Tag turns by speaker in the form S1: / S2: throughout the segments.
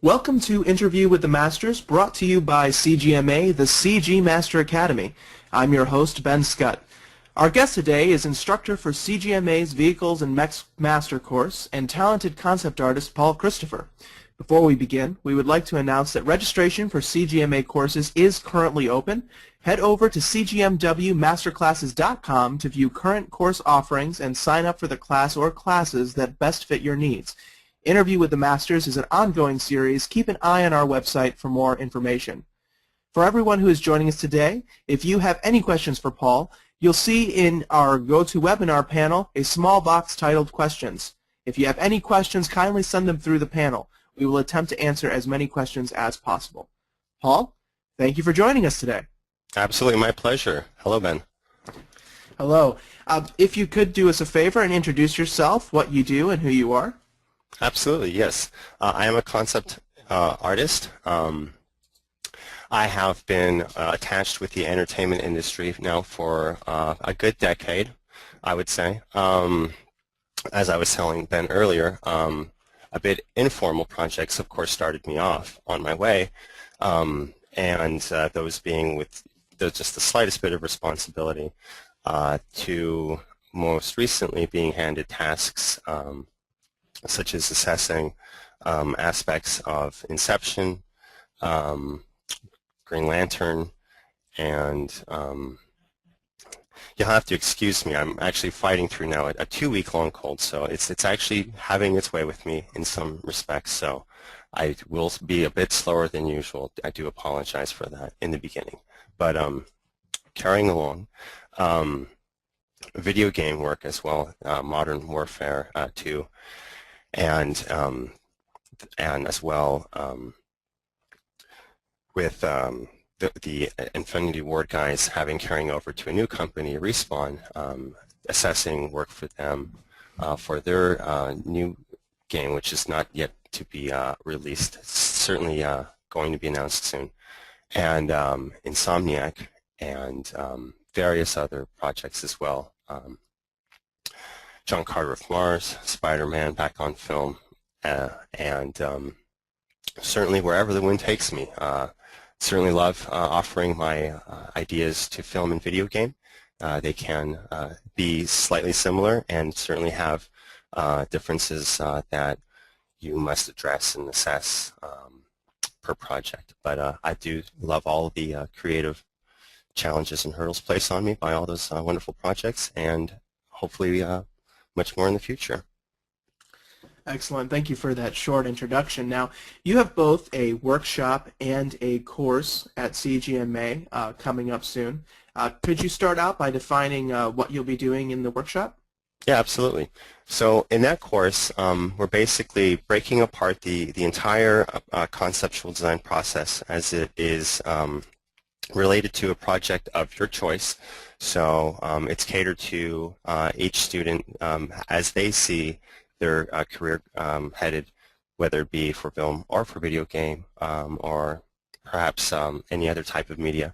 S1: Welcome to Interview with the Masters, brought to you by CGMA, the CG Master Academy. I'm your host, Ben Scott. Our guest today is instructor for CGMA's Vehicles and Mechs Master course and talented concept artist Paul Christopher. Before we begin, we would like to announce that registration for CGMA courses is currently open. Head over to cgmwmasterclasses.com to view current course offerings and sign up for the class or classes that best fit your needs. Interview with the Masters is an ongoing series. Keep an eye on our website for more information. For everyone who is joining us today, if you have any questions for Paul, you'll see in our GoToWebinar panel a small box titled Questions. If you have any questions, kindly send them through the panel. We will attempt to answer as many questions as possible. Paul, thank you for joining us today.
S2: Absolutely, my pleasure. Hello, Ben.
S1: Hello. If you could do us a favor and introduce yourself, what you do, and who you are.
S2: Absolutely, yes. I am a concept artist. I have been attached with the entertainment industry now for a good decade, I would say. As I was telling Ben earlier, a bit informal projects, of course, started me off on my way, and those being with just the slightest bit of responsibility to most recently being handed tasks such as assessing aspects of Inception, Green Lantern, and you'll have to excuse me. I'm actually fighting through now a 2-week-long cold, so it's actually having its way with me in some respects. So I will be a bit slower than usual. I do apologize for that in the beginning, but carrying along. Video game work as well, Modern Warfare 2. And as well with the Infinity Ward guys carrying over to a new company, Respawn, assessing work for them for their new game, which is not yet to be released. It's certainly going to be announced soon. And Insomniac and various other projects as well. John Carter of Mars, Spider-Man back on film, and certainly wherever the wind takes me. Certainly love offering my ideas to film and video game. They can be slightly similar and certainly have differences that you must address and assess per project. But I do love all the creative challenges and hurdles placed on me by all those wonderful projects, and hopefully much more in the future.
S1: Excellent. Thank you for that short introduction. Now, you have both a workshop and a course at CGMA coming up soon. Could you start out by defining what you'll be doing in the workshop?
S2: Yeah, absolutely. So in that course, we're basically breaking apart the entire conceptual design process as it is related to a project of your choice. So it's catered to each student as they see their career headed, whether it be for film or for video game or perhaps any other type of media.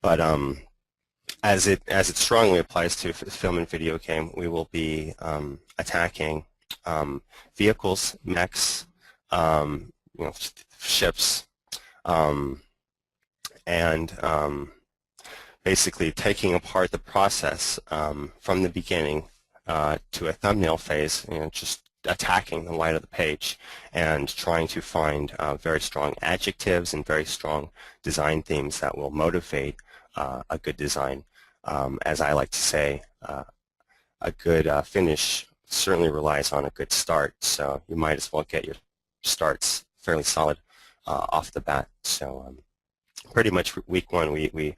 S2: But as it strongly applies to film and video game, we will be attacking vehicles, mechs, ships, and basically taking apart the process from the beginning to a thumbnail phase, just attacking the white of the page and trying to find very strong adjectives and very strong design themes that will motivate a good design. As I like to say, a good finish certainly relies on a good start, so you might as well get your starts fairly solid off the bat. So pretty much week one we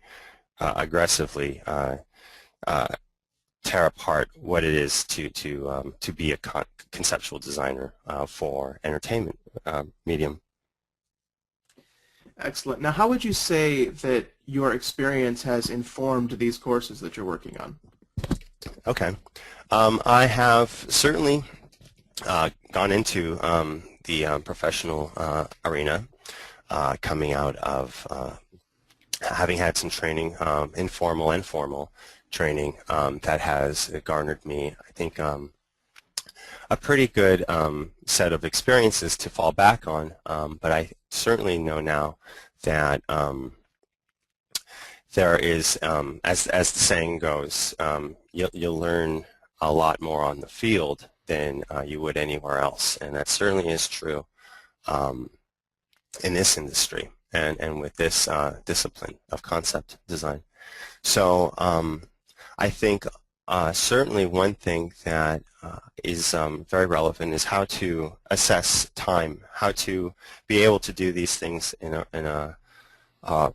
S2: aggressively tear apart what it is to be a conceptual designer for entertainment medium.
S1: Excellent. Now, how would you say that your experience has informed these courses that you're working on?
S2: Okay. I have certainly gone into the professional arena coming out of having had some training, informal and formal training that has garnered me, I think, a pretty good set of experiences to fall back on, but I certainly know now that there is, as the saying goes, you'll learn a lot more on the field than you would anywhere else, and that certainly is true in this industry and with this discipline of concept design. So I think certainly one thing that is very relevant is how to assess time, how to be able to do these things in a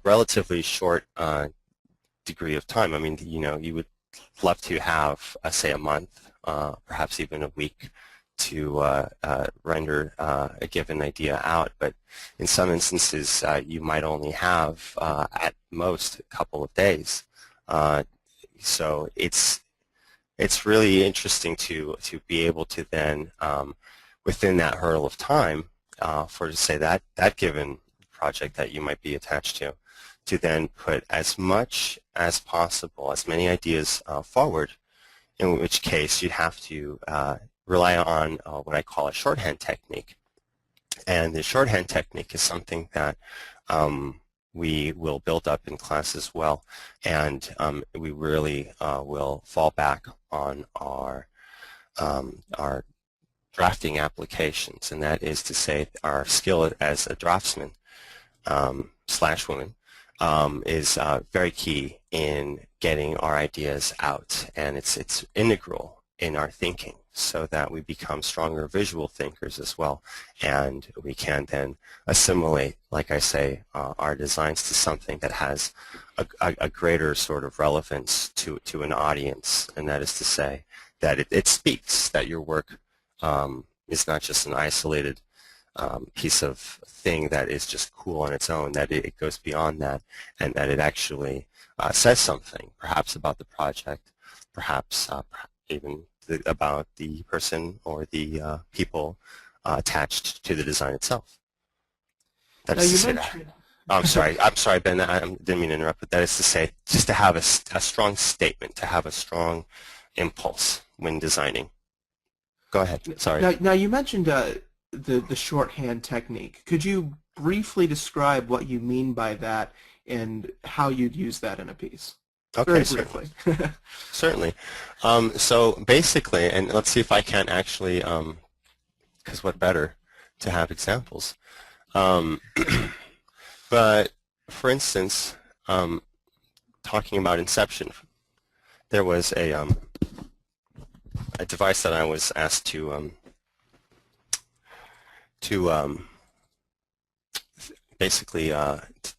S2: relatively short degree of time. I mean, you would love to have, say, a month, perhaps even a week to render a given idea out, but in some instances you might only have at most a couple of days. So it's really interesting to be able to then, within that hurdle of time, for, say, that given project that you might be attached to then put as much as possible, as many ideas forward, in which case you'd have to rely on what I call a shorthand technique. And the shorthand technique is something that we will build up in class as well, and we really will fall back on our drafting applications, and that is to say our skill as a draftsman slash woman is very key in getting our ideas out, and it's integral in our thinking so that we become stronger visual thinkers as well, and we can then assimilate, like I say, our designs to something that has a greater sort of relevance to an audience, and that is to say that it speaks that your work is not just an isolated piece of thing that is just cool on its own, that it goes beyond that, and that it actually says something, perhaps about the project, perhaps even about the person or the people attached to the design itself. That is to say that. I'm sorry, Ben, I didn't mean to interrupt, but that is to say just to have a strong statement, to have a strong impulse when designing. Go ahead, sorry.
S1: Now you mentioned the shorthand technique. Could you briefly describe what you mean by that and how you'd use that in a piece?
S2: Okay,
S1: very briefly.
S2: Certainly. So basically, and let's see if I can actually, because what better to have examples. But for instance, talking about Inception, there was a device that I was asked to basically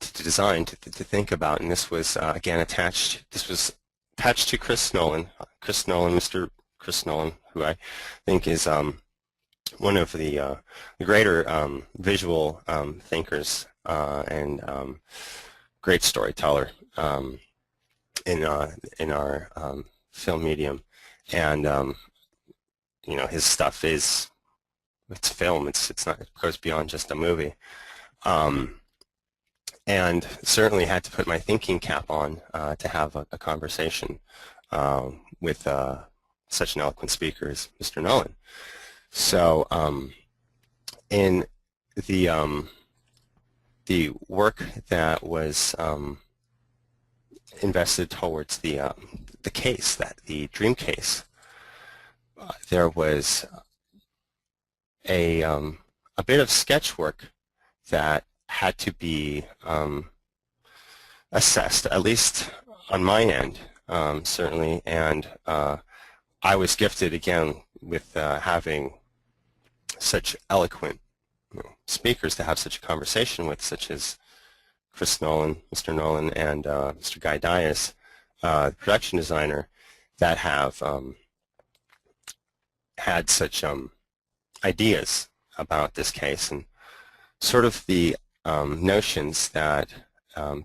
S2: to design, to think about, and this was again attached. This was attached to Mr. Chris Nolan, who I think is one of the greater visual thinkers and great storyteller in our film medium, and his stuff it's film. It's not. It goes beyond just a movie. And certainly had to put my thinking cap on to have a conversation with such an eloquent speaker as Mr. Nolan. So in the work that was invested towards the case, the dream case, there was a bit of sketch work that had to be assessed, at least on my end, certainly, and I was gifted again with having such eloquent speakers to have such a conversation with, such as Chris Nolan, Mr. Nolan, and Mr. Guy Dias, the production designer, that have had such ideas about this case, and sort of the notions that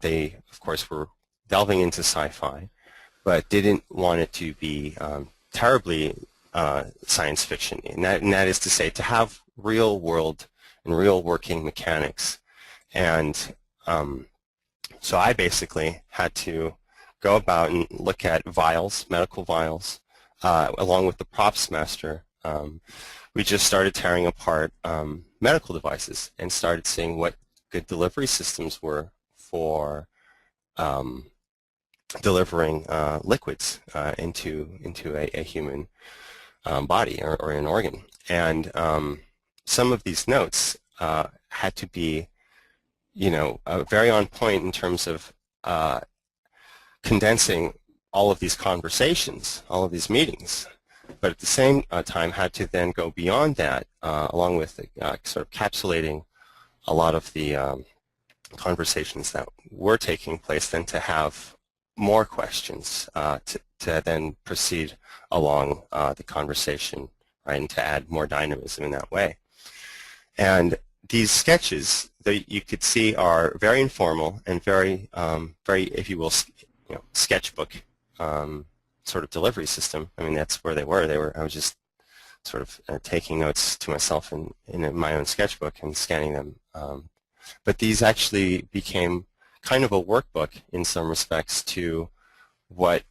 S2: they, of course, were delving into sci-fi, but didn't want it to be terribly science fiction, and that is to say, to have real world and real working mechanics. And so I basically had to go about and look at vials, medical vials, along with the props master, we just started tearing apart medical devices and started seeing what good delivery systems were for delivering liquids into a human body or an organ. And some of these notes had to be, very on point in terms of condensing all of these conversations, all of these meetings, but at the same time had to then go beyond that, along with sort of capsulating a lot of the conversations that were taking place, then to have more questions to then proceed along the conversation, right, and to add more dynamism in that way. And these sketches that you could see are very informal and very, if you will, sketchbook sort of delivery system. I mean, that's where they were. I was just sort of taking notes to myself in my own sketchbook and scanning them. But these actually became kind of a workbook in some respects to what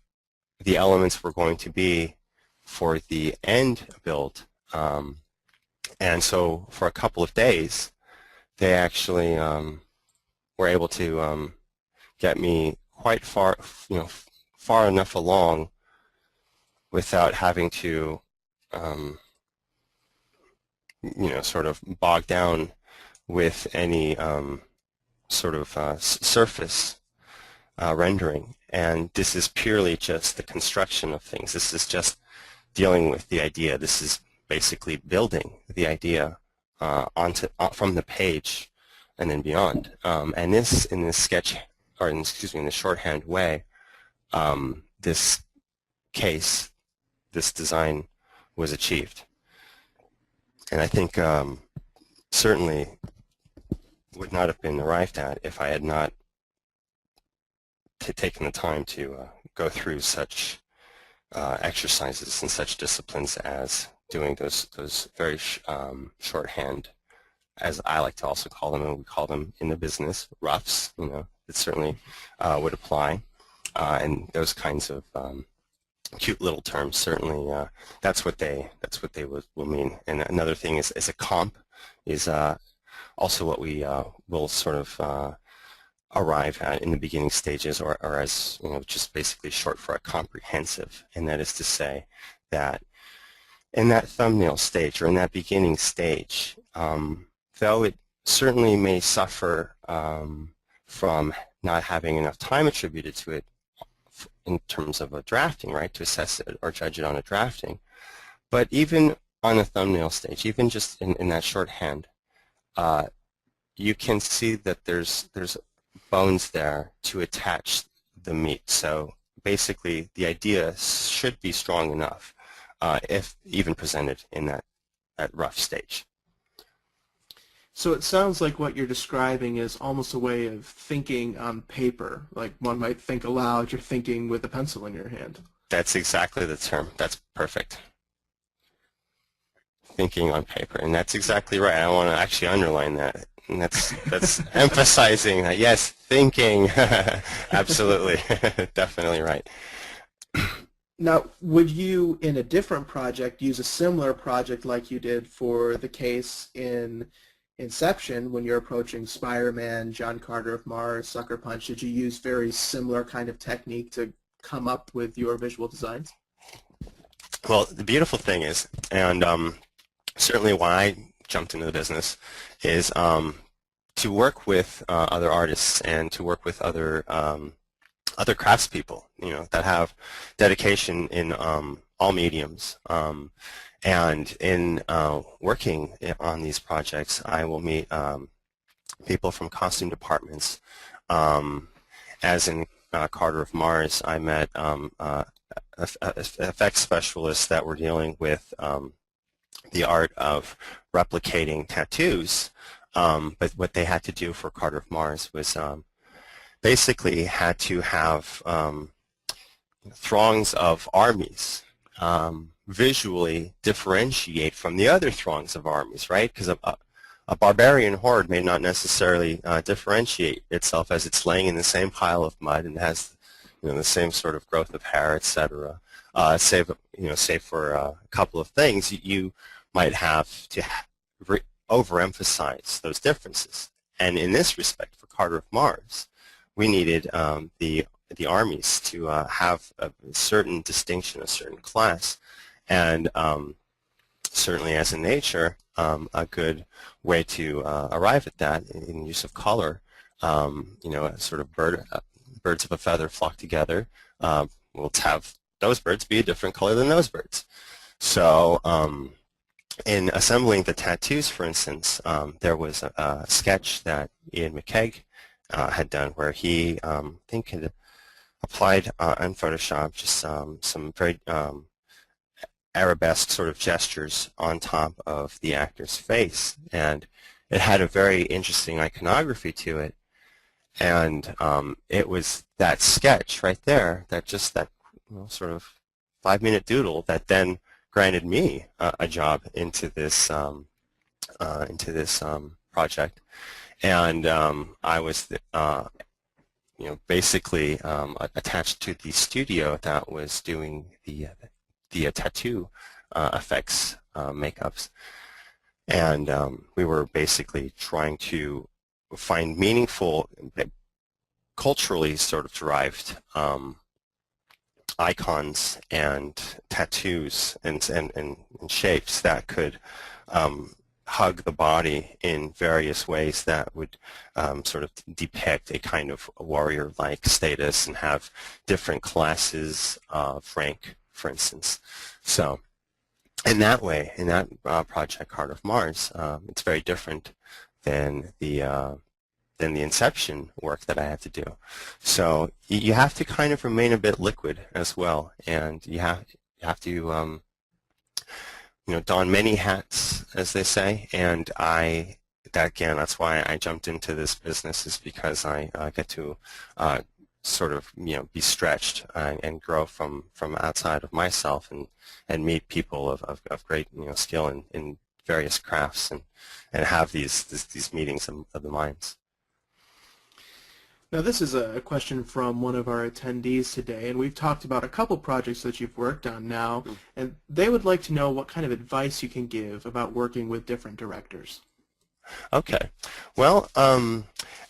S2: the elements were going to be for the end build. And so for a couple of days, they actually were able to get me quite far, far enough along without having to, sort of bog down with any sort of surface rendering. And this is purely just the construction of things. This is just dealing with the idea. This is basically building the idea from the page and then beyond. And this, in this sketch, or in the shorthand way, this case, this design was achieved. And I think certainly would not have been arrived at if I had not taken the time to go through such exercises and such disciplines as doing those very shorthand, as I like to also call them, and we call them in the business roughs. It certainly would apply, and those kinds of cute little terms certainly that's what they will mean. And another thing is a comp is also what we will sort of arrive at in the beginning stages, or as just basically short for a comprehensive, and that is to say that in that thumbnail stage or in that beginning stage, though it certainly may suffer from not having enough time attributed to it in terms of a drafting, right, to assess it or judge it on a drafting, but even on a thumbnail stage, even just in that shorthand, you can see that there's bones there to attach the meat. So basically the idea should be strong enough if even presented in that rough stage.
S1: So it sounds like what you're describing is almost a way of thinking on paper. Like one might think aloud, you're thinking with a pencil in your hand.
S2: That's exactly the term. That's perfect. Thinking on paper, and that's exactly right. I want to actually underline that. And that's emphasizing that, yes, thinking. Absolutely. Definitely right.
S1: Now, would you, in a different project, use a similar project like you did for the case in Inception when you're approaching Spider-Man, John Carter of Mars, Sucker Punch? Did you use very similar kind of technique to come up with your visual designs?
S2: Well, the beautiful thing is, and certainly why I jumped into the business, is to work with other artists and to work with other craftspeople, that have dedication in all mediums. And in working on these projects, I will meet people from costume departments. As in Carter of Mars, I met effects specialists that were dealing with the art of replicating tattoos. But what they had to do for Carter of Mars was basically had to have throngs of armies visually differentiate from the other throngs of armies, right? Because a barbarian horde may not necessarily differentiate itself as it's laying in the same pile of mud and has the same sort of growth of hair, etc. save for a couple of things, you might have to overemphasize those differences. And in this respect, for Carter of Mars, we needed the armies to have a certain distinction, a certain class, and certainly as in nature, a good way to arrive at that in use of color. Sort of birds of a feather flock together. We'll have those birds be a different color than those birds. So in assembling the tattoos, for instance, there was a sketch that Ian McKeag had done where he, I think, had applied in Photoshop just some very arabesque sort of gestures on top of the actor's face, and it had a very interesting iconography to it. And it was that sketch right there, that sort of 5-minute doodle that then granted me a job into this project, and I was basically attached to the studio that was doing the tattoo effects makeups, and we were basically trying to find meaningful, culturally sort of derived icons and tattoos and shapes that could hug the body in various ways that would sort of depict a kind of warrior-like status and have different classes of rank, for instance. So in that way, in that project, Heart of Mars, it's very different than the inception work that I had to do. So you have to kind of remain a bit liquid as well, and you have to don many hats, as they say. And that's why I jumped into this business, is because I get to sort of be stretched and grow from outside of myself and meet people of great skill in various crafts and have these meetings of the minds.
S1: Now this is a question from one of our attendees today, and we've talked about a couple projects that you've worked on now, and they would like to know what kind of advice you can give about working with different directors.
S2: Okay. Well,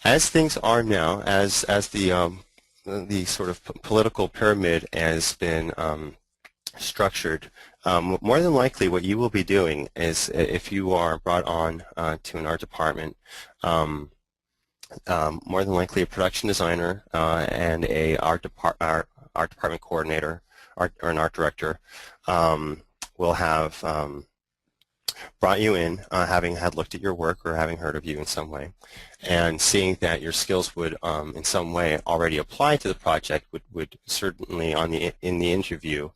S2: as things are now, as the sort of political pyramid has been structured, more than likely what you will be doing is, if you are brought on to an art department, more than likely a production designer and a art department coordinator or an art director will have brought you in, having had looked at your work or having heard of you in some way, and seeing that your skills would in some way already apply to the project would certainly in the interview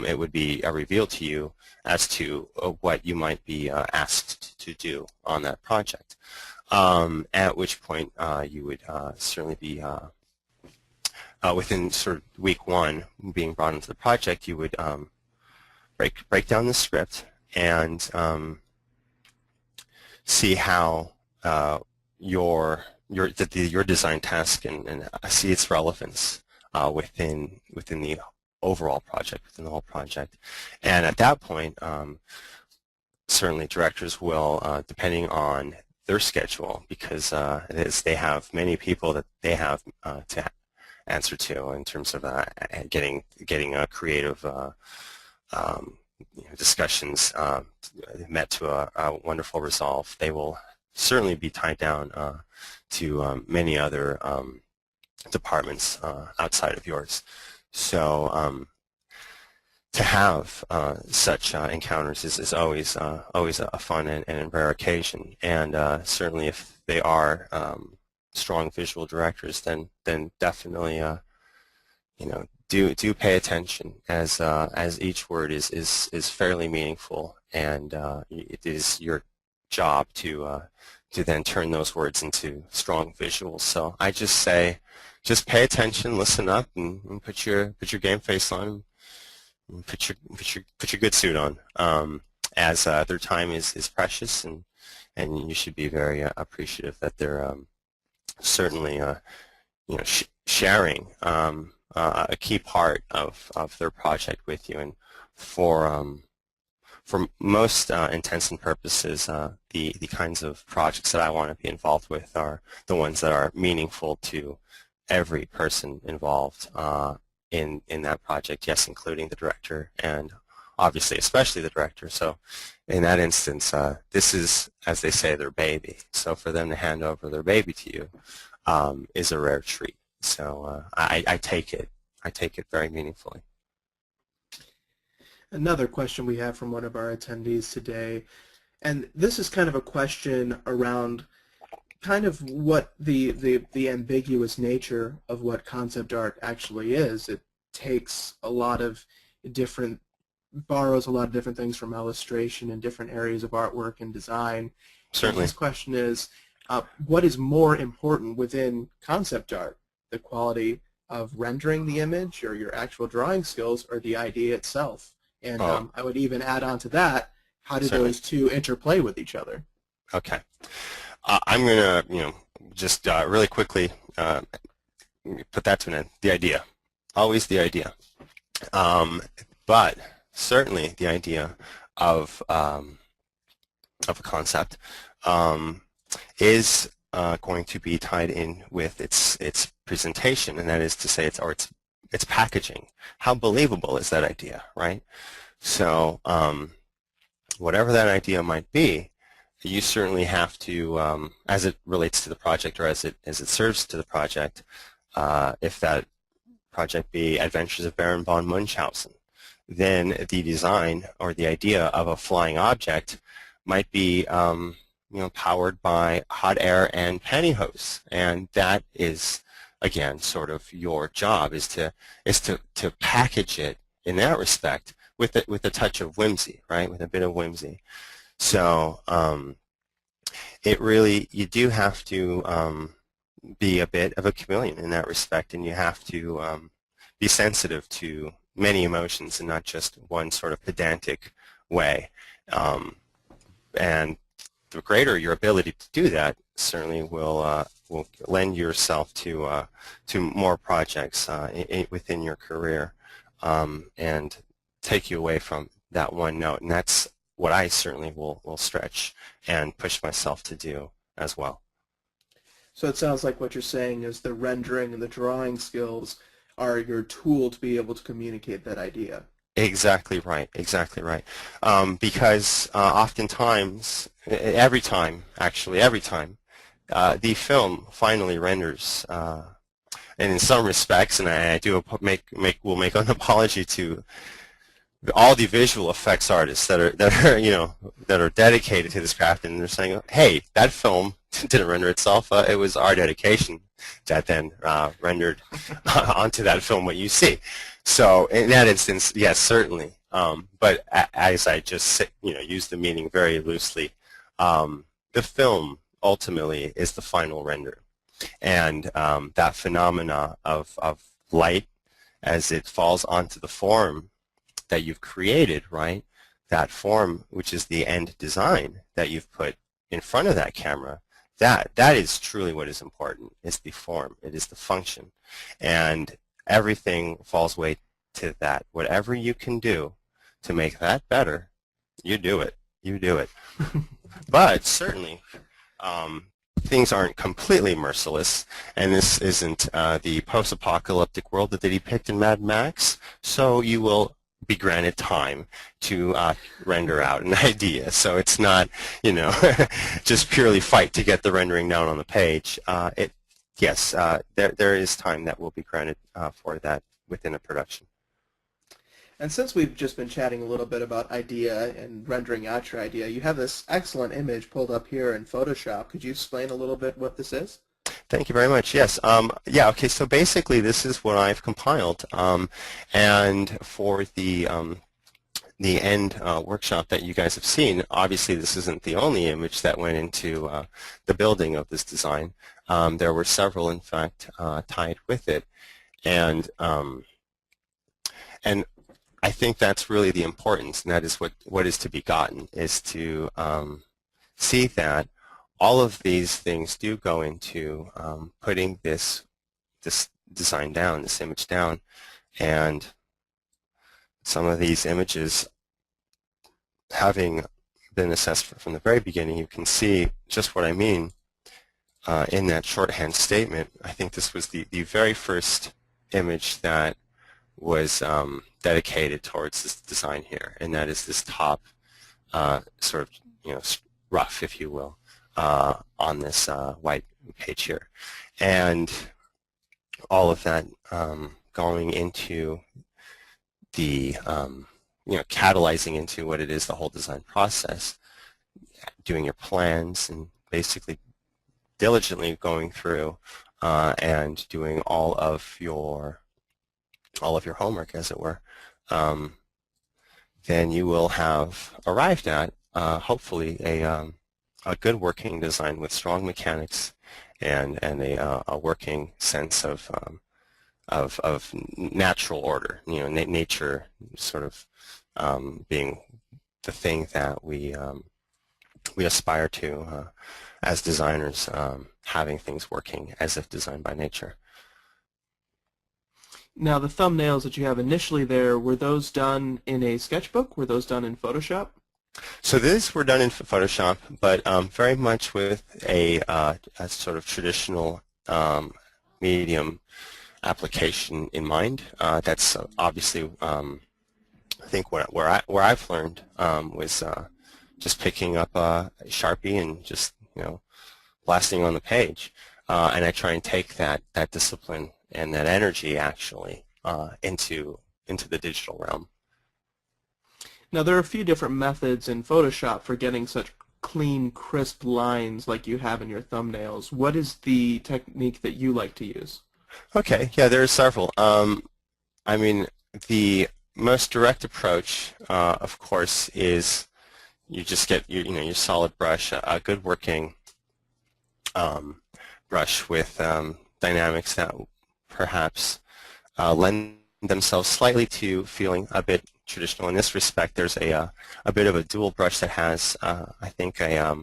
S2: it would be revealed to you as to what you might be asked to do on that project. At which point you would certainly be within sort of week one being brought into the project, you would break down the script and see how your design task and see its relevance within the overall project, within the whole project. And at that point, certainly directors will, depending on their schedule, because they have many people that they have to answer to in terms of getting creative discussions met to a wonderful resolve. They will certainly be tied down to many other departments outside of yours. So to have such encounters is always a fun and rare occasion, and certainly if they are strong visual directors, then definitely do pay attention, as each word is fairly meaningful, and it is your job to then turn those words into strong visuals. So I just say, just pay attention, listen up, and put your game face on. Put your good suit on, as their time is precious, and you should be very appreciative that they're certainly sharing a key part of their project with you. And for most intents and purposes, the kinds of projects that I want to be involved with are the ones that are meaningful to every person involved in that project, yes, including the director and obviously especially the director. So in that instance, this is, as they say, their baby. So for them to hand over their baby to you is a rare treat. So I take it very meaningfully.
S1: Another question we have from one of our attendees today, and this is kind of a question around kind of what the ambiguous nature of what concept art actually is. It takes a lot of different, borrows a lot of different things from illustration and different areas of artwork and design.
S2: Certainly.
S1: And his question is, what is more important within concept art? The quality of rendering the image or your actual drawing skills, or the idea itself? And I would even add on to that, how do those two interplay with each other?
S2: Okay. I'm going to, just really quickly put that to an end. The idea. Always the idea. But certainly the idea of a concept is going to be tied in with its presentation, and that is to say its packaging. How believable is that idea, right? So whatever that idea might be, you certainly have to, as it relates to the project or as it serves to the project, if that project be Adventures of Baron von Munchausen, then the design or the idea of a flying object might be powered by hot air and pantyhose, and that is, again, sort of your job is to package it in that respect with a touch of whimsy, right? With a bit of whimsy. So it really, you do have to be a bit of a chameleon in that respect, and you have to be sensitive to many emotions and not just one sort of pedantic way. And the greater your ability to do that, certainly will lend yourself to more projects within your career, and take you away from that one note. And that's what I certainly will stretch and push myself to do as well.
S1: So it sounds like what you're saying is the rendering and the drawing skills are your tool to be able to communicate that idea.
S2: Exactly right, exactly right. Because oftentimes, every time, the film finally renders, and in some respects, and I do will make an apology to all the visual effects artists that are dedicated to this craft, and they're saying, hey, that film didn't render itself. It was our dedication that then rendered onto that film what you see. So in that instance, yes, certainly. But as I just use the meaning very loosely, the film ultimately is the final render, and that phenomena of light as it falls onto the form that you've created, right? That form, which is the end design that you've put in front of that camera, that is truly what is important. It's the form. It is the function. And everything falls way to that. Whatever you can do to make that better, you do it. You do it. But certainly, things aren't completely merciless, and this isn't the post-apocalyptic world that they depict in Mad Max, so you will be granted time to render out an idea. So it's not, just purely fight to get the rendering down on the page. Yes, there is time that will be granted for that within a production.
S1: And since we've just been chatting a little bit about idea and rendering out your idea, you have this excellent image pulled up here in Photoshop. Could you explain a little bit what this is?
S2: Thank you very much. Yes. Yeah. Okay. So basically, this is what I've compiled, and for the end workshop that you guys have seen. Obviously, this isn't the only image that went into the building of this design. There were several, in fact, tied with it, and I think that's really the importance, and that is what is to be gotten, is to see that all of these things do go into putting this design down, this image down, and some of these images having been assessed from the very beginning, you can see just what I mean in that shorthand statement. I think this was the very first image that was dedicated towards this design here, and that is this top sort of, rough, if you will, on this white page here. And all of that going into the, catalyzing into what it is, the whole design process, doing your plans and basically diligently going through and doing all of your homework, as it were, then you will have arrived at hopefully a good working design with strong mechanics and a working sense of natural order. Nature sort of being the thing that we aspire to as designers, having things working as if designed by nature.
S1: Now, the thumbnails that you have initially there, were those done in a sketchbook? Were those done in Photoshop?
S2: So these were done in Photoshop, but very much with a sort of traditional medium application in mind. That's obviously, I think, where I've learned was just picking up a Sharpie and just blasting on the page, and I try and take that discipline and that energy actually into the digital realm.
S1: Now, there are a few different methods in Photoshop for getting such clean, crisp lines like you have in your thumbnails. What is the technique that you like to use?
S2: Okay, yeah, there are several. I mean, the most direct approach, of course, is you just get your solid brush, a good working brush with dynamics that perhaps lend themselves slightly to feeling a bit traditional. In this respect, there's a bit of a dual brush that has, I think, a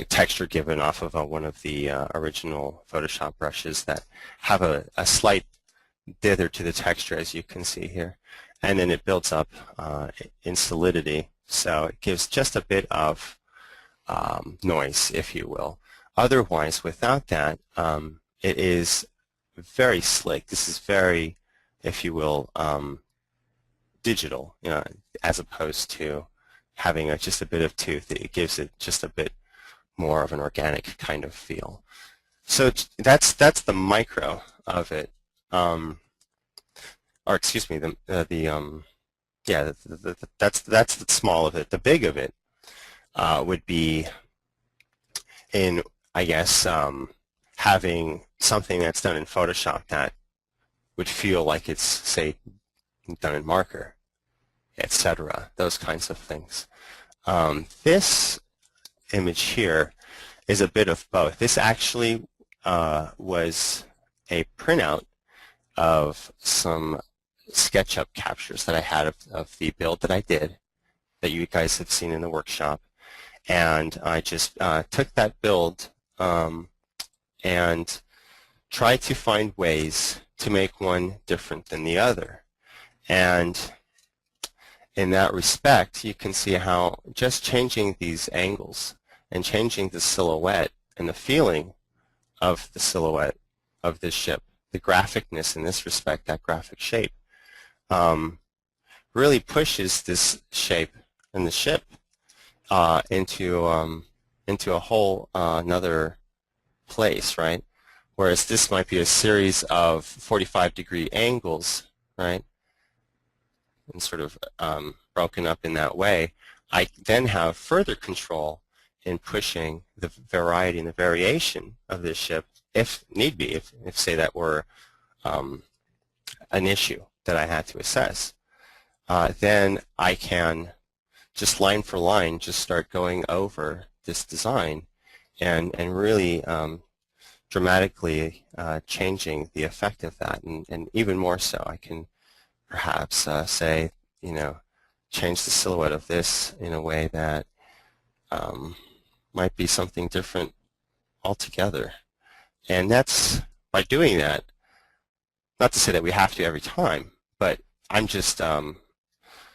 S2: texture given off of one of the original Photoshop brushes that have a slight dither to the texture, as you can see here, and then it builds up in solidity, so it gives just a bit of noise, if you will. Otherwise, without that, it is very slick. This is very, if you will, digital, as opposed to having just a bit of tooth. It gives it just a bit more of an organic kind of feel. So that's the micro of it, or excuse me, that's the small of it. The big of it would be in, I guess, having something that's done in Photoshop that would feel like it's, say, done in marker, etc. Those kinds of things. This image here is a bit of both. This actually was a printout of some SketchUp captures that I had of the build that I did, that you guys have seen in the workshop, and I just took that build and tried to find ways to make one different than the other. And in that respect, you can see how just changing these angles and changing the silhouette and the feeling of the silhouette of this ship, the graphicness in this respect, that graphic shape, really pushes this shape and the ship into a whole another place, right? Whereas this might be a series of 45-degree angles, right? And sort of broken up in that way. I then have further control in pushing the variety and the variation of this ship, if need be, if say that were an issue that I had to assess. Then I can just line for line just start going over this design and really dramatically changing the effect of that, and even more so, I can perhaps say, change the silhouette of this in a way that might be something different altogether. And that's, by doing that, not to say that we have to every time, but I'm just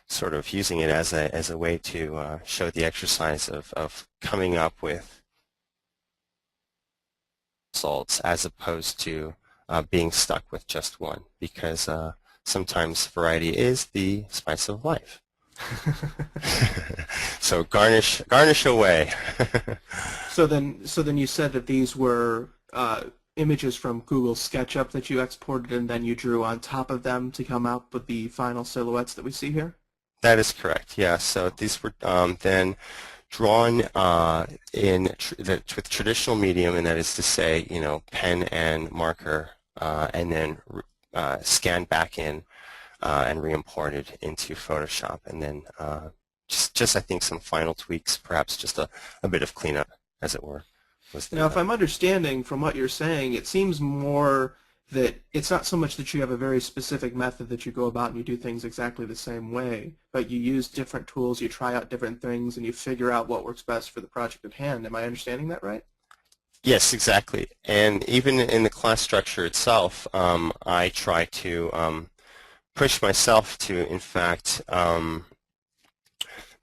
S2: sort of using it as a way to show the exercise of coming up with results as opposed to being stuck with just one, because sometimes variety is the spice of life. So garnish away.
S1: So then you said that these were images from Google SketchUp that you exported and then you drew on top of them to come out with the final silhouettes that we see here?
S2: That is correct, yeah. So these were then drawn with traditional medium, and that is to say, pen and marker, and then scanned back in and re-imported into Photoshop, and then just I think some final tweaks, perhaps just a bit of cleanup, as it were.
S1: Now, if I'm understanding from what you're saying, it seems more that it's not so much that you have a very specific method that you go about and you do things exactly the same way, but you use different tools, you try out different things, and you figure out what works best for the project at hand. Am I understanding that right?
S2: Yes, exactly. And even in the class structure itself, I try to push myself to, in fact,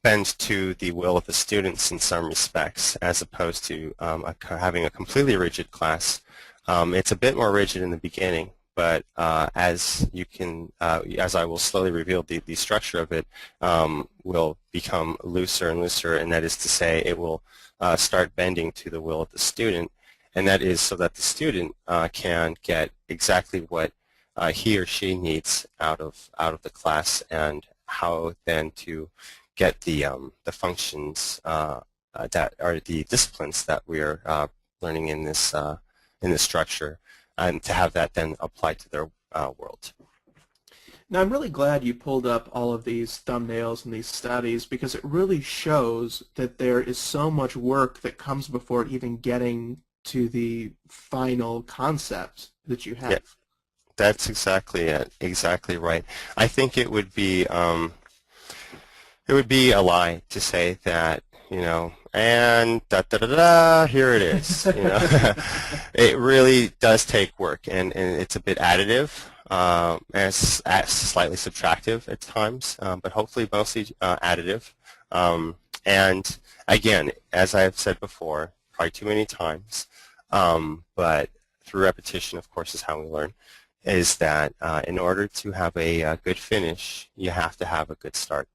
S2: bend to the will of the students in some respects, as opposed to having a completely rigid class. It's a bit more rigid in the beginning, but as I will slowly reveal, the structure of it will become looser and looser, and that is to say, it will start bending to the will of the student, and that is so that the student can get exactly what he or she needs out of the class, and how then to get the functions that are the disciplines that we are learning in this structure, and to have that then applied to their world.
S1: Now, I'm really glad you pulled up all of these thumbnails and these studies, because it really shows that there is so much work that comes before even getting to the final concept that you have.
S2: Yeah, that's exactly it. Exactly right. I think it would be a lie to say that, and here it is. It really does take work, and it's a bit additive, and it's slightly subtractive at times, but hopefully mostly additive. And again, as I've said before, probably too many times, but through repetition, of course, is how we learn, is that in order to have a good finish, you have to have a good start.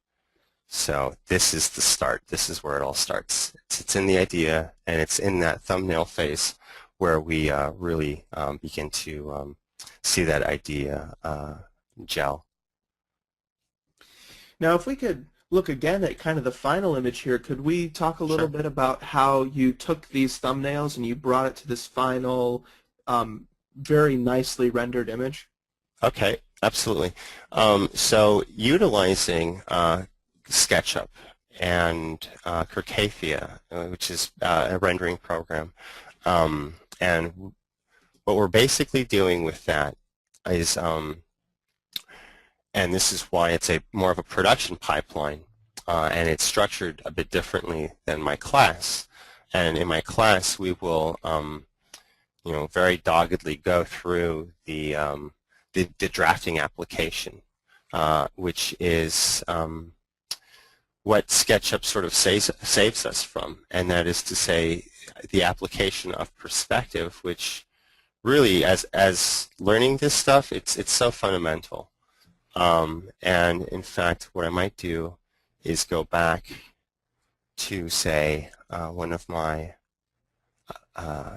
S2: So this is the start. This is where it all starts. It's in the idea, and it's in that thumbnail phase where we really begin to see that idea gel.
S1: Now, if we could look again at kind of the final image here, could we talk a little bit about how you took these thumbnails and you brought it to this final, very nicely rendered image?
S2: Okay, absolutely. So utilizing SketchUp and Circathia, which is a rendering program, and what we're basically doing with that is, and this is why it's more of a production pipeline, and it's structured a bit differently than my class. And in my class, we will, very doggedly go through the drafting application, which is what SketchUp sort of saves us from, and that is to say, the application of perspective, which really, as learning this stuff, it's so fundamental. And in fact, what I might do is go back to, say, one of my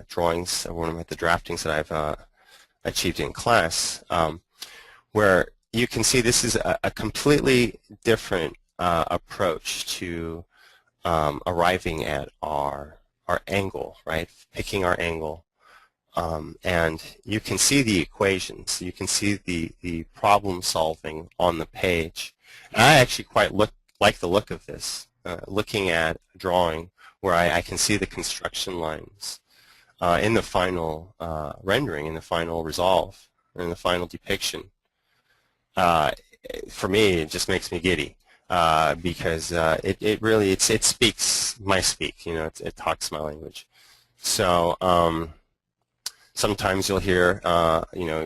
S2: drawings, or one of the draftings that I've achieved in class, where you can see this is a completely different approach to arriving at our angle, right? Picking our angle. And you can see the equations. You can see the problem solving on the page. And I actually quite like the look of this, looking at a drawing where I can see the construction lines in the final rendering, in the final resolve, or in the final depiction. For me, it just makes me giddy. Because it really speaks my speak, it talks my language. So Sometimes you'll hear,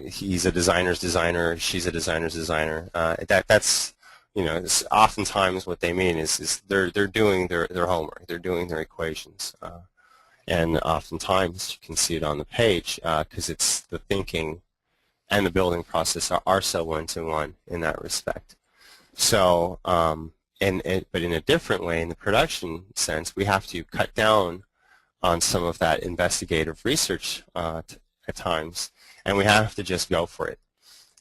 S2: he's a designer's designer, she's a designer's designer. That's it's oftentimes what they mean is they're doing their homework, they're doing their equations, and oftentimes you can see it on the page because it's the thinking and the building process are so one-to-one in that respect. So, but in a different way, in the production sense, we have to cut down on some of that investigative research at times, and we have to just go for it.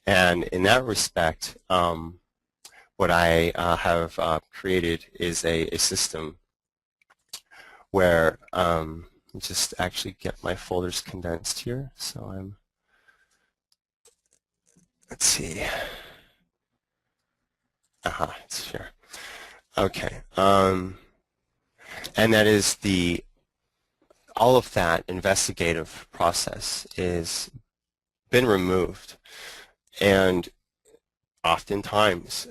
S2: And in that respect, what I have created is a system where just actually get my folders condensed here. So let's see. It's here. Okay. And that is all of that investigative process is been removed. And oftentimes,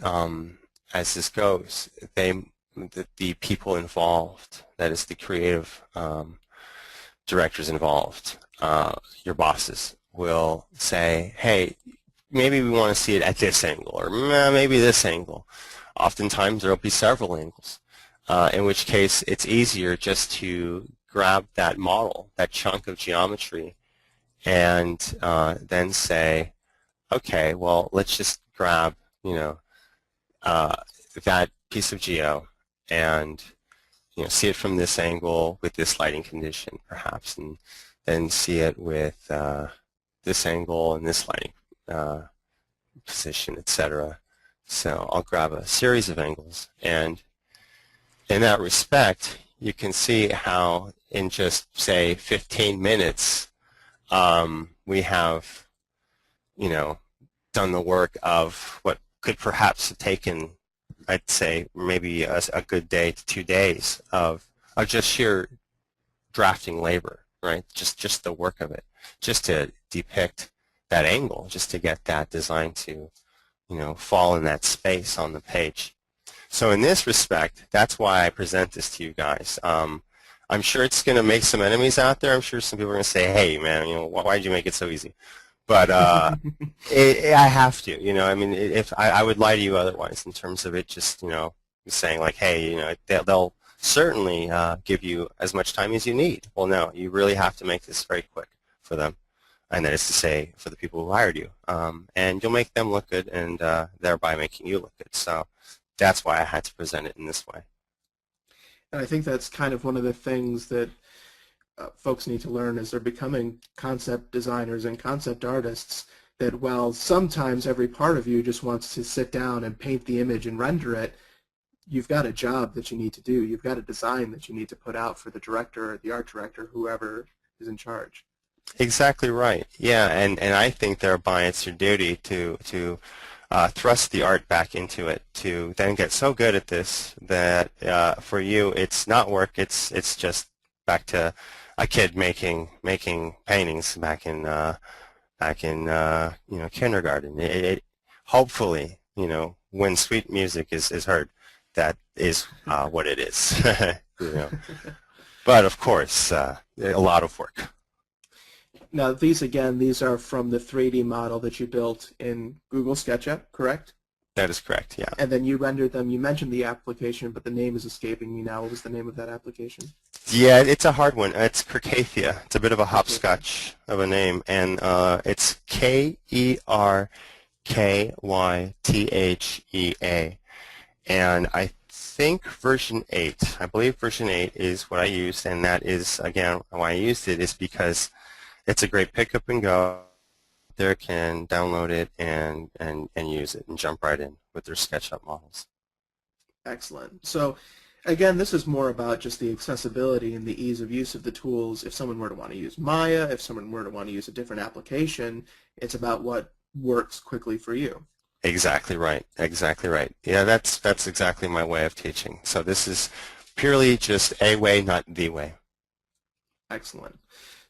S2: as this goes, the people involved, that is the creative directors involved, your bosses, will say, hey, maybe we want to see it at this angle, or maybe this angle. Oftentimes there will be several angles, in which case it's easier just to grab that model, that chunk of geometry, and then say, okay, well, let's just grab, that piece of geo and see it from this angle with this lighting condition, perhaps, and then see it with this angle and this lighting position, etc. So I'll grab a series of angles, and in that respect, you can see how in just, say, 15 minutes, we have, done the work of what could perhaps have taken, I'd say, maybe a good day to 2 days of just sheer drafting labor, right? Just the work of it, just to depict that angle, just to get that design to, fall in that space on the page. So in this respect, that's why I present this to you guys. I'm sure it's going to make some enemies out there. I'm sure some people are going to say, hey, man, why did you make it so easy? But I have to, I mean, if I would lie to you otherwise in terms of it just, saying like, hey, they'll certainly give you as much time as you need. Well, no, you really have to make this very quick for them. And that is to say, for the people who hired you. And you'll make them look good, and thereby making you look good. So that's why I had to present it in this way.
S1: And I think that's kind of one of the things that folks need to learn as they're becoming concept designers and concept artists, that while sometimes every part of you just wants to sit down and paint the image and render it, you've got a job that you need to do. You've got a design that you need to put out for the director or the art director, whoever is in charge.
S2: Exactly right. Yeah, and I think thereby it's your duty to thrust the art back into it, to then get so good at this that for you it's not work. It's just back to a kid making paintings back in kindergarten. Hopefully, when sweet music is heard, that is what it is. But of course, a lot of work.
S1: Now, these are from the 3D model that you built in Google SketchUp, correct?
S2: That is correct, yeah.
S1: And then you rendered them. You mentioned the application, but the name is escaping me now. What was the name of that application?
S2: Yeah, it's a hard one. It's Kerkathia. It's a bit of a hopscotch of a name, and it's Kerkythea. And I think version 8, I believe version 8 is what I used, and that is, again, why I used it is because it's a great pick up and go. There can download it and use it and jump right in with their SketchUp models.
S1: Excellent. So again, this is more about just the accessibility and the ease of use of the tools. If someone were to want to use Maya, if someone were to want to use a different application, it's about what works quickly for you.
S2: Exactly right. Exactly right. Yeah, that's exactly my way of teaching. So this is purely just a way, not the way.
S1: Excellent.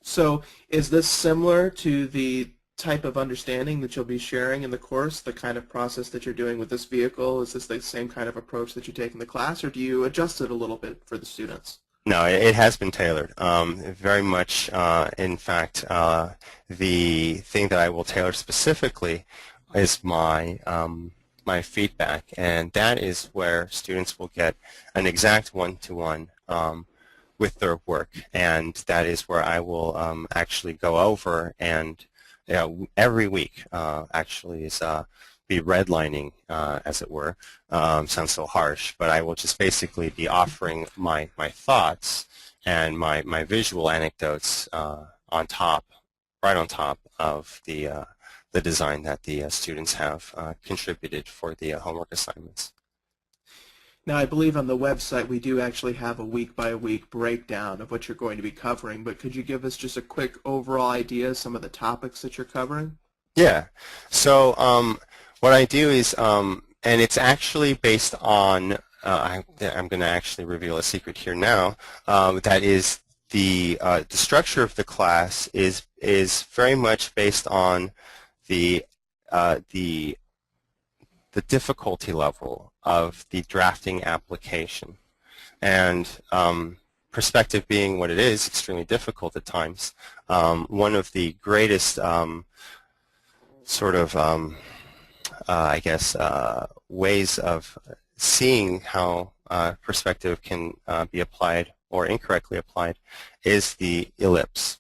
S1: So is this similar to the type of understanding that you'll be sharing in the course, the kind of process that you're doing with this vehicle? Is this the same kind of approach that you take in the class, or do you adjust it a little bit for the students?
S2: No, it has been tailored. Very much, in fact, the thing that I will tailor specifically is my feedback, and that is where students will get an exact one-to-one with their work, and that is where I will actually go over and every week actually is be redlining, as it were. Sounds so harsh, but I will just basically be offering my thoughts and my visual anecdotes on top, right on top of the design that the students have contributed for the homework assignments.
S1: Now, I believe on the website we do actually have a week-by-week breakdown of what you're going to be covering, but could you give us just a quick overall idea of some of the topics that you're covering?
S2: Yeah. So what I do is, and it's actually based on, I'm going to actually reveal a secret here now, that is the structure of the class is very much based on the difficulty level of the drafting application. And perspective being what it is, extremely difficult at times, one of the greatest I guess, ways of seeing how perspective can be applied or incorrectly applied is the ellipse.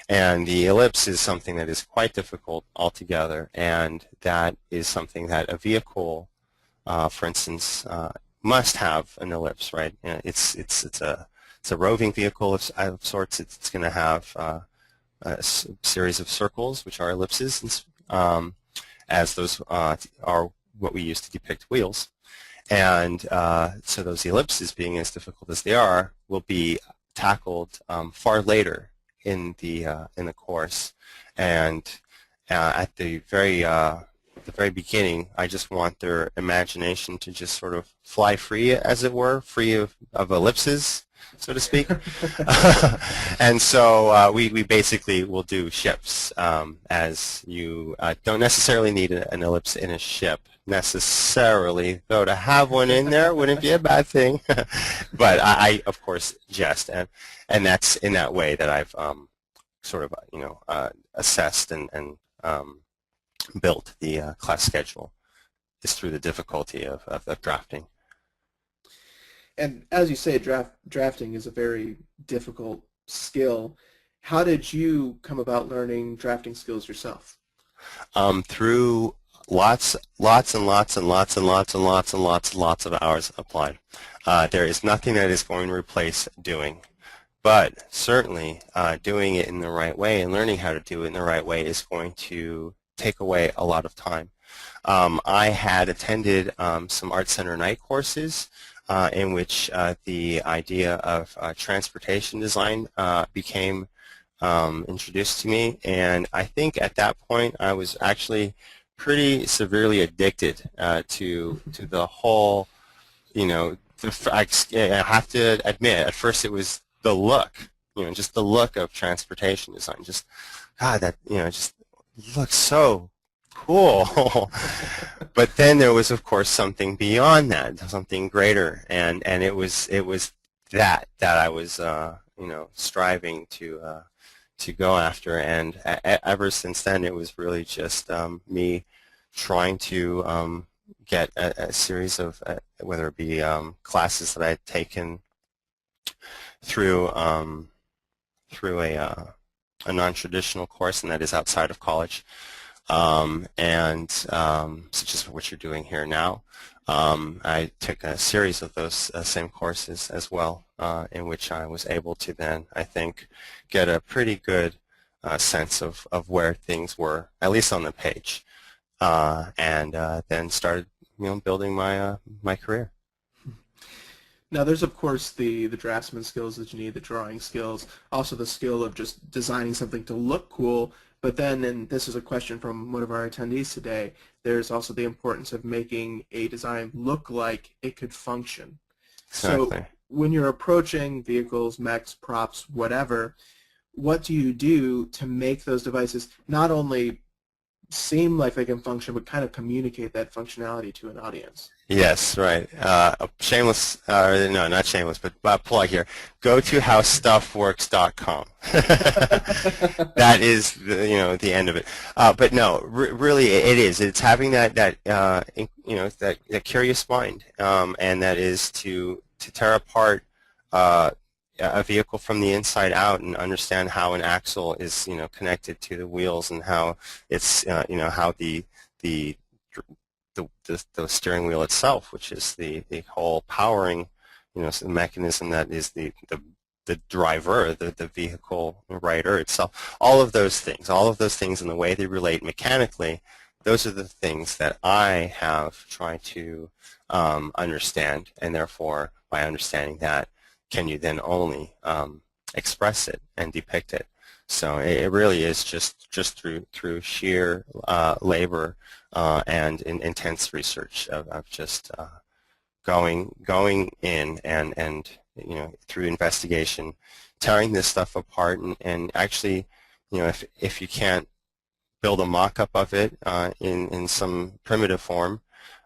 S2: And the ellipse is something that is quite difficult altogether, and that is something that a vehicle, for instance, must have an ellipse, right? It's a roving vehicle of sorts. It's going to have a series of circles, which are ellipses, as those are what we use to depict wheels. And so those ellipses, being as difficult as they are, will be tackled far later in the course. And at the very beginning, I just want their imagination to just sort of fly free, as it were, free of ellipses, so to speak. And so we basically will do ships, as you don't necessarily need an ellipse in a ship necessarily, though to have one in there wouldn't be a bad thing. But I of course jest, and that's in that way that I've sort of assessed and built the class schedule, is through the difficulty of drafting.
S1: And as you say, drafting is a very difficult skill. How did you come about learning drafting skills yourself?
S2: Through lots and lots of hours applied. There is nothing that is going to replace doing. But certainly doing it in the right way and learning how to do it in the right way is going to take away a lot of time. I had attended some Art Center night courses in which the idea of transportation design became introduced to me, and I think at that point I was actually pretty severely addicted to the whole, I have to admit, at first it was the look, just the look of transportation design. Just, God, that, just looks so cool. But then there was, of course, something beyond that, something greater, and it was that I was, striving to go after, and ever since then it was really just me trying to get a series of, whether it be classes that I had taken through a non-traditional course, and that is outside of college, and such as what you're doing here now. I took a series of those same courses as well, in which I was able to then, I think, get a pretty good sense of where things were, at least on the page, and then started building my career.
S1: Now, there's, of course, the draftsman skills that you need, the drawing skills, also the skill of just designing something to look cool, but then, and this is a question from one of our attendees today, there's also the importance of making a design look like it could function.
S2: Exactly.
S1: So when you're approaching vehicles, mechs, props, whatever, what do you do to make those devices not only seem like they can function, but kind of communicate that functionality to an audience.
S2: Yes, right. Shameless, no, not shameless, but plug here. Go to howstuffworks.com. That is, the end of it. But no, really, it is. It's having that curious mind, and that is to tear apart a vehicle from the inside out and understand how an axle is, connected to the wheels, and how it's, how the steering wheel itself, which is the whole powering, the mechanism that is the driver, the vehicle rider itself. All of those things and the way they relate mechanically, those are the things that I have tried to understand, and therefore, by understanding that, can you then only express it and depict it. So it really is just through sheer labor and intense research of just going in and through investigation, tearing this stuff apart, and actually, if you can't build a mock-up of it in some primitive form,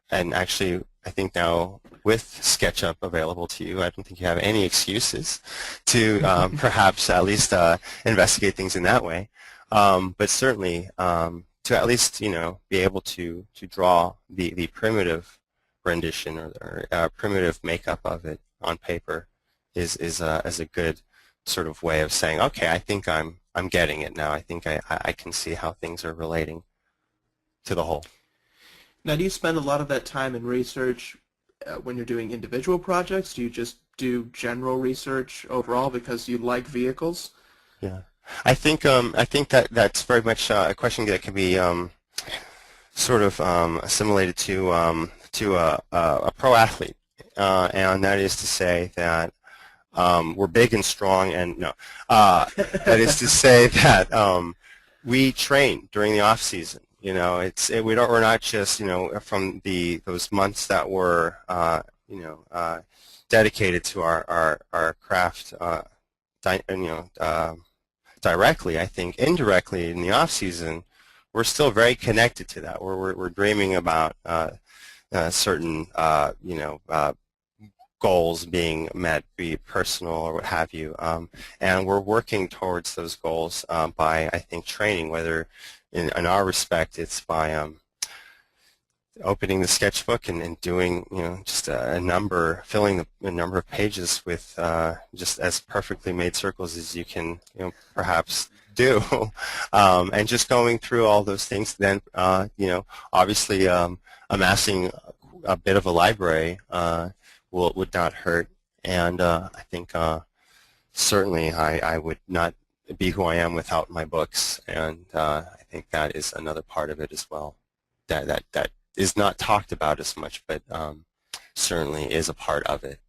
S2: and actually, I think now with SketchUp available to you, I don't think you have any excuses to perhaps at least investigate things in that way. But certainly to at least be able to draw the primitive rendition or primitive makeup of it on paper is a good sort of way of saying, okay, I think I'm getting it now. I think I can see how things are relating to the whole.
S1: Now, do you spend a lot of that time in research when you're doing individual projects? Do you just do general research overall because you like vehicles?
S2: Yeah, I think that's very much a question that can be sort of assimilated to a pro athlete, and that is to say that we're big and strong, and no, that is to say that we train during the off season. We're not just from those months that were dedicated to our craft directly. I think indirectly in the off season, we're still very connected to that. We're dreaming about certain goals being met, be it personal or what have you, and we're working towards those goals by, I think, training, whether in our respect, it's by opening the sketchbook and doing, just filling the number of pages with just as perfectly made circles as you can, perhaps do, and just going through all those things. Then, obviously, amassing a bit of a library would not hurt, and I think certainly I would not be who I am without my books, and I think that is another part of it as well. That is not talked about as much, but certainly is a part of it.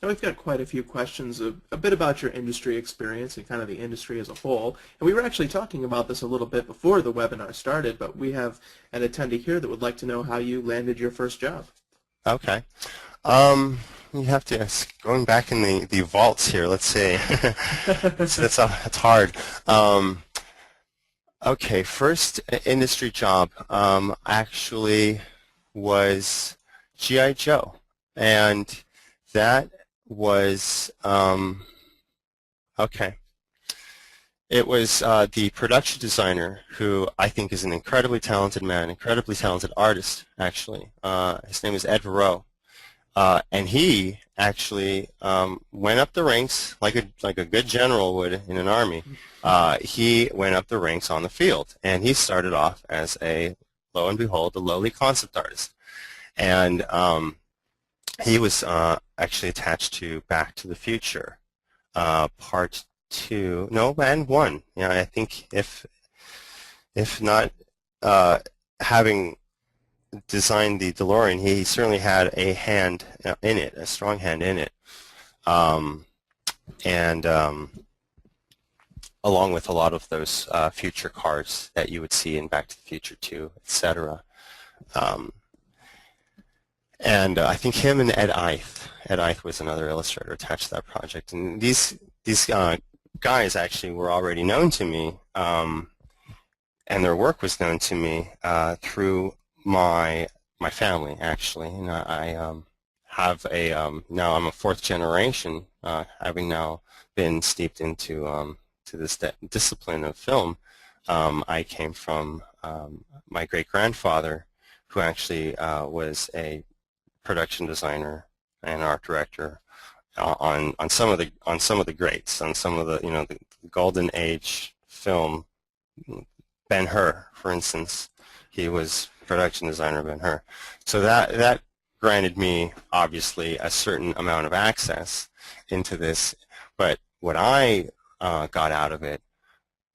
S1: Now we've got quite a few questions a bit about your industry experience and kind of the industry as a whole. And we were actually talking about this a little bit before the webinar started, but we have an attendee here that would like to know how you landed your first job.
S2: Okay. You have to ask, going back in the vaults here, let's see. That's hard. Okay, first industry job actually was G.I. Joe, and that was, okay. It was the production designer, who I think is an incredibly talented man, incredibly talented artist, actually. His name is Ed Verreau. And he actually went up the ranks like a good general would in an army. He went up the ranks on the field, and he started off as lo and behold, a lowly concept artist. And he was actually attached to Back to the Future, Part 2, no, and 1. I think if not having designed the DeLorean, he certainly had a hand in it, a strong hand in it, and along with a lot of those future cars that you would see in Back to the Future 2, etc. And I think him and Ed Eith was another illustrator attached to that project. And these guys actually were already known to me and their work was known to me through my family, actually. And I have a now I'm a fourth generation, having now been steeped into to this discipline of film. I came from my great-grandfather, who actually was a production designer and art director on some of the greats, on some of the the golden age film. Ben-Hur, for instance, he was production designer of Ben-Hur. So that granted me obviously a certain amount of access into this, but what I got out of it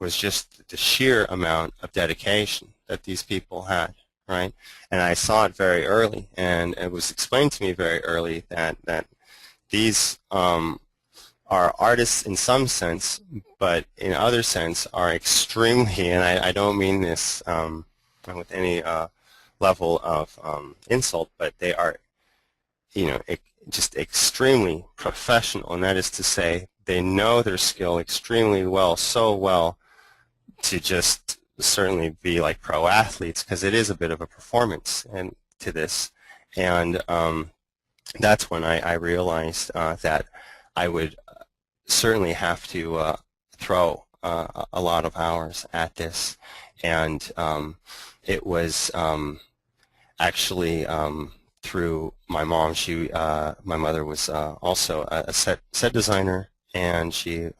S2: was just the sheer amount of dedication that these people had, right? And I saw it very early, and it was explained to me very early that these are artists in some sense, but in other sense are extremely, and I don't mean this with any level of insult, but they are, just extremely professional, and that is to say, they know their skill extremely well, so well, to just certainly be like pro athletes, because it is a bit of a performance and to this, and that's when I realized that I would certainly have to throw a lot of hours at this, and it was actually through my mom. My mother was also a set designer, and she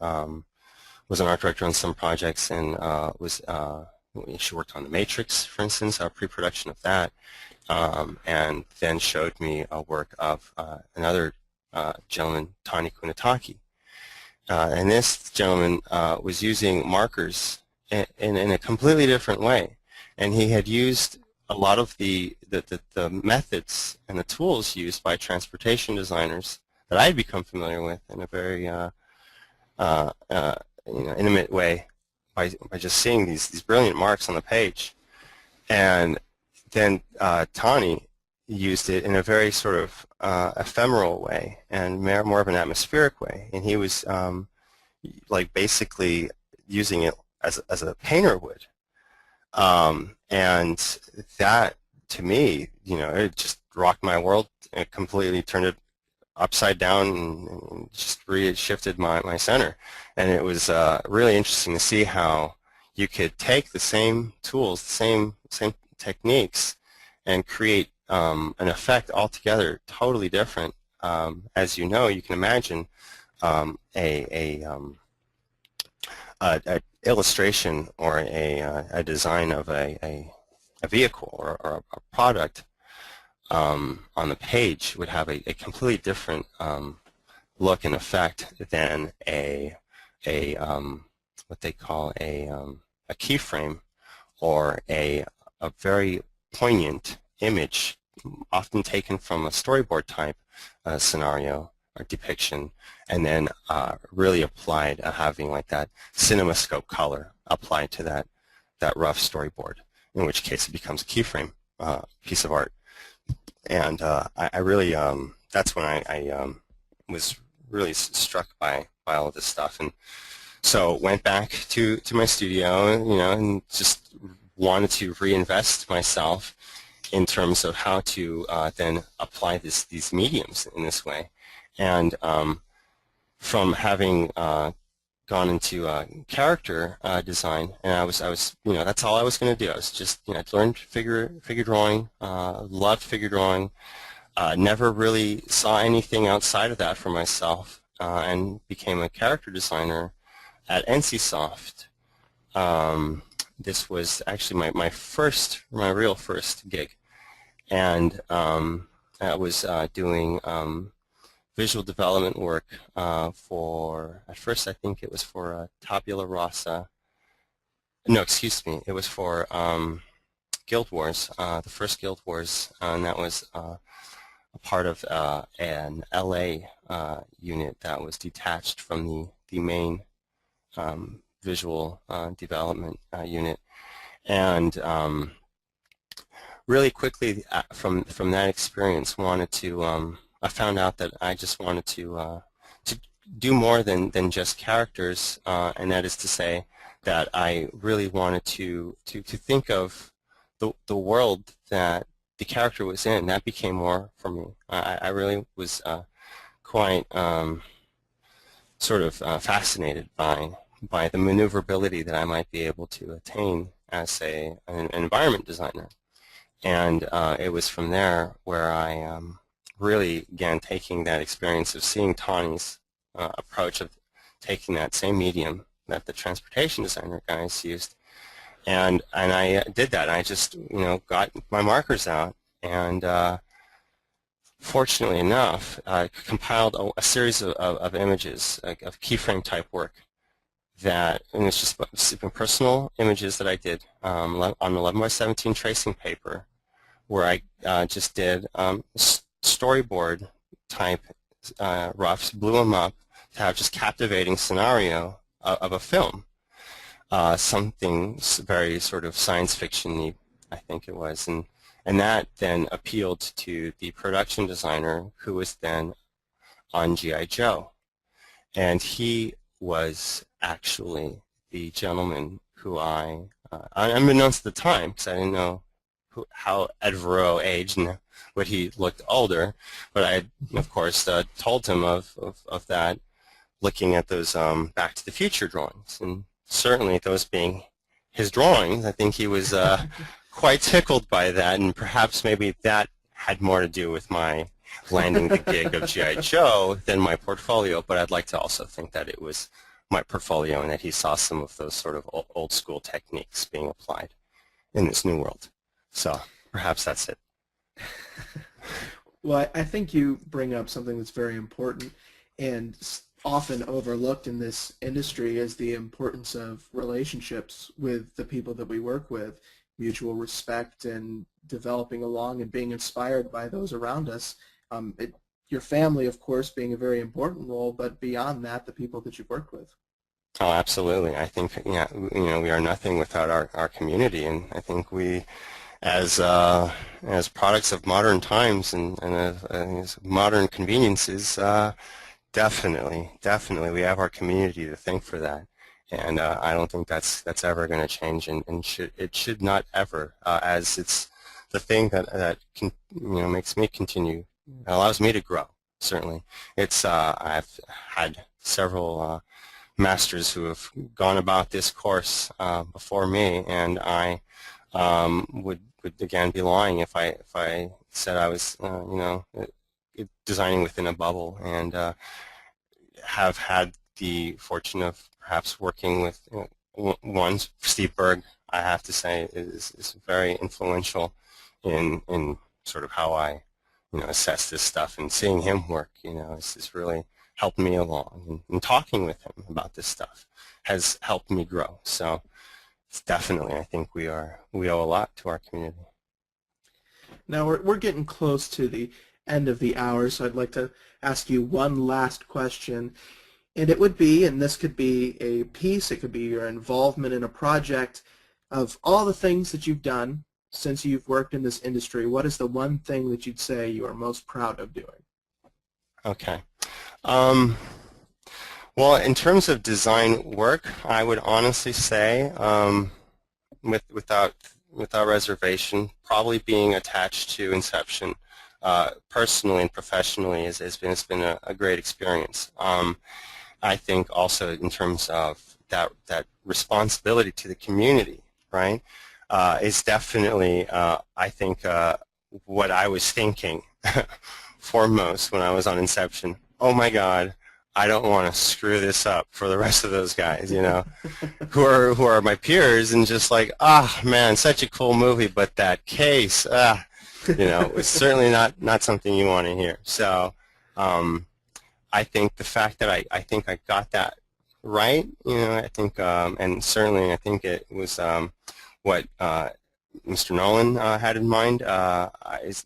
S2: was an art director on some projects, and she worked on The Matrix, for instance, our pre-production of that, and then showed me a work of another gentleman, Tani Kunitaki. And this gentleman was using markers in a completely different way, and he had used a lot of the methods and the tools used by transportation designers that I had become familiar with in a very intimate way by just seeing these brilliant marks on the page. And then Tani used it in a very sort of ephemeral way and more of an atmospheric way, and he was like basically using it as a painter would, and that to me, it just rocked my world. It completely turned it upside down and just shifted my center, and it was really interesting to see how you could take the same tools, the same techniques, and create an effect altogether totally different. As you know, you can imagine a illustration or a design of a vehicle or a product on the page would have a completely different look and effect than what they call a keyframe, or a very poignant image, often taken from a storyboard type scenario or depiction, and then really applied, having like that cinemascope color applied to that rough storyboard, in which case it becomes a keyframe piece of art. And I really, that's when I was really struck by all of this stuff, and so went back to my studio, and just wanted to reinvest myself in terms of how to then apply these mediums in this way. And from having gone into character design, and I was that's all I was going to do. I was just learned figure drawing, loved figure drawing, never really saw anything outside of that for myself, and became a character designer at NCSoft. This was actually my real first gig, and I was doing visual development work for, at first I think it was for Tabula Rasa. No, excuse me, it was for Guild Wars, the first Guild Wars, and that was a part of an LA unit that was detached from the main visual development unit. And really quickly from that experience, I found out that I just wanted to do more than just characters, and that is to say that I really wanted to think of the world that the character was in. That became more for me. I really was quite sort of fascinated by the maneuverability that I might be able to attain as an environment designer. And it was from there where I really began taking that experience of seeing Tawny's approach of taking that same medium that the transportation designer guys used, and I did that. I just got my markers out, and fortunately enough, compiled a series of images, of keyframe type work and it's just some personal images that I did on 11 by 17 tracing paper, where I just did storyboard type roughs, blew them up to have just captivating scenario of a film, something very sort of science fiction-y, I think it was, and that then appealed to the production designer who was then on G.I. Joe, and he was actually the gentleman who unbeknownst at the time, because I didn't know how Ed Verreau aged and what he looked older, but I, of course, told him of that, looking at those Back to the Future drawings, and certainly those being his drawings, I think he was quite tickled by that, and perhaps maybe that had more to do with my landing the gig of G.I. Joe than my portfolio, but I'd like to also think that it was my portfolio and that he saw some of those sort of old school techniques being applied in this new world. So perhaps that's it.
S1: Well, I think you bring up something that's very important and often overlooked in this industry is the importance of relationships with the people that we work with, mutual respect and developing along and being inspired by those around us. Your family, of course, being a very important role, but beyond that, the people that you've worked with.
S2: Oh, absolutely. I think we are nothing without our community, and I think we, as products of modern times and as modern conveniences, definitely we have our community to thank for that, and I don't think that's ever going to change, and it should not ever, as it's the thing that makes me continue, allows me to grow. Certainly, it's I've had several masters who have gone about this course before me, and I would again be lying if I said I was designing within a bubble, and have had the fortune of perhaps working with one, Steve Berg, I have to say is very influential in sort of how I assess this stuff, and seeing him work is really helped me along, and talking with him about this stuff has helped me grow. So it's definitely, I think we owe a lot to our community.
S1: Now we're getting close to the end of the hour, so I'd like to ask you one last question, and it would be, and this could be a piece, it could be your involvement in a project, of all the things that you've done since you've worked in this industry, what is the one thing that you'd say you are most proud of doing? Okay.
S2: Well, in terms of design work, I would honestly say, without reservation, probably being attached to Inception, personally and professionally, has been a great experience. I think also in terms of that responsibility to the community, right, is definitely, I think, what I was thinking foremost when I was on Inception. Oh my God, I don't want to screw this up for the rest of those guys, who are my peers, and just like, man, such a cool movie, but that case, it's certainly not something you want to hear. So I think the fact that I think I got that right, I think, and certainly I think it was what Mr. Nolan had in mind,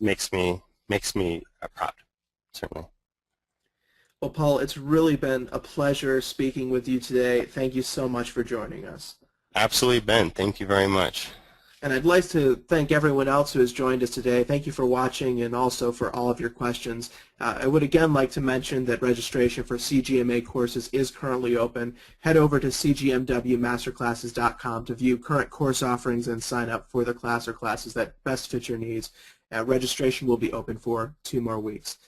S2: makes me proud, certainly.
S1: Well, Paul, it's really been a pleasure speaking with you today. Thank you so much for joining us.
S2: Absolutely, Ben. Thank you very much.
S1: And I'd like to thank everyone else who has joined us today. Thank you for watching and also for all of your questions. I would again like to mention that registration for CGMA courses is currently open. Head over to cgmwmasterclasses.com to view current course offerings and sign up for the class or classes that best fit your needs. Registration will be open for 2 more weeks.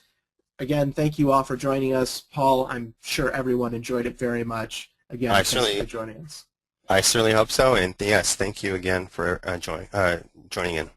S1: Again, thank you all for joining us. Paul, I'm sure everyone enjoyed it very much. Again, thanks for joining us.
S2: I certainly hope so, and yes, thank you again for joining in.